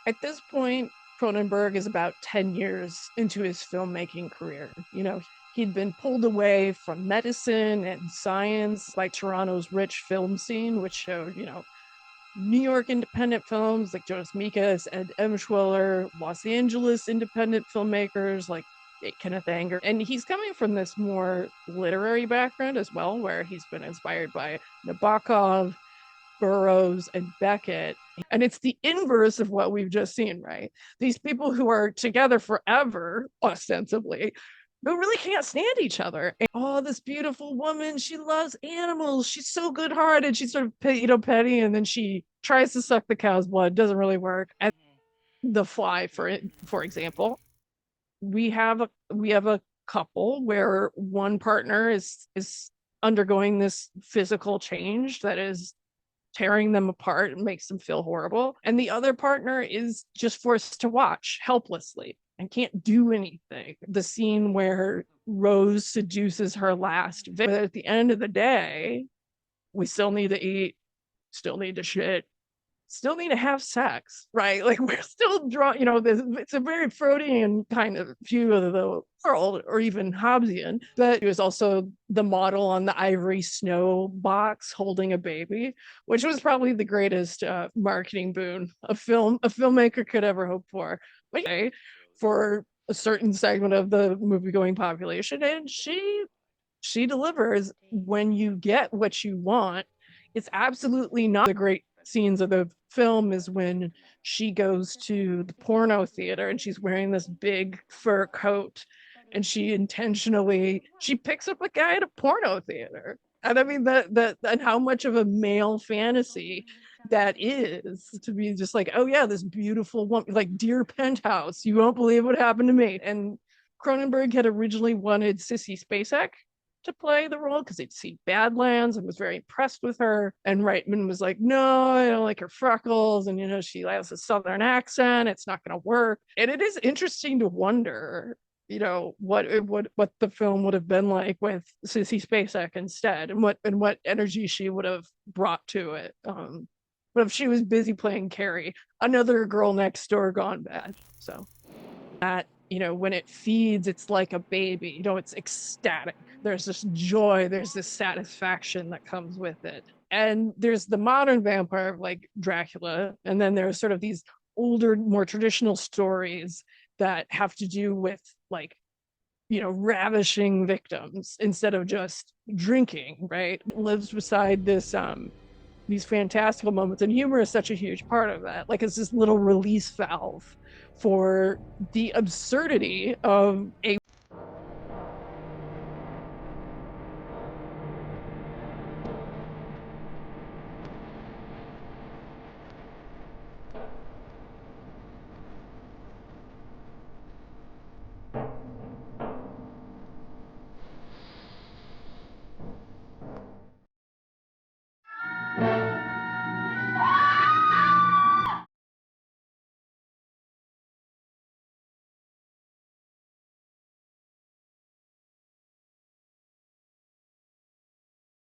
At this point, Cronenberg is about 10 years into his filmmaking career. He'd been pulled away from medicine and science by Toronto's rich film scene, which showed, New York independent films like Jonas Mekas, Ed Emshwiller, Los Angeles independent filmmakers like Kenneth Anger. And he's coming from this more literary background as well, where he's been inspired by Nabokov, Burroughs, and Beckett. And it's the inverse of what we've just seen, right? These people who are together forever, ostensibly, who really can't stand each other. And, oh, this beautiful woman, she loves animals. She's so good-hearted. She's sort of, petty, and then she tries to suck the cow's blood. Doesn't really work. And The Fly, for example, we have a couple where one partner is undergoing this physical change that is tearing them apart and makes them feel horrible. And the other partner is just forced to watch helplessly and can't do anything. The scene where Rose seduces her last victim. But at the end of the day, we still need to eat, still need to shit, still need to have sex, right? Like we're still drawing, it's a very Freudian kind of view of the world, or even Hobbesian. But it was also the model on the ivory snow box holding a baby, which was probably the greatest marketing boon a filmmaker could ever hope for. But for a certain segment of the movie going population, and she delivers. When you get what you want, it's absolutely not. The great scenes of the film is when she goes to the porno theater and she's wearing this big fur coat, and she picks up a guy at a porno theater. And I mean that and how much of a male fantasy that is, to be just like, oh yeah, this beautiful woman, like dear penthouse, you won't believe what happened to me. And Cronenberg had originally wanted Sissy Spacek to play the role because he'd seen Badlands and was very impressed with her. And Reitman was like, no, I don't like her freckles. And, she has a Southern accent. It's not going to work. And it is interesting to wonder, what the film would have been like with Sissy Spacek instead, and what energy she would have brought to it. But if she was busy playing Carrie, another girl next door gone bad. So that, when it feeds, it's like a baby, it's ecstatic. There's this joy, there's this satisfaction that comes with it. And there's the modern vampire like Dracula, and then there's sort of these older, more traditional stories that have to do with like, ravishing victims instead of just drinking, right? It lives beside these fantastical moments, and humor is such a huge part of that. Like it's this little release valve for the absurdity of a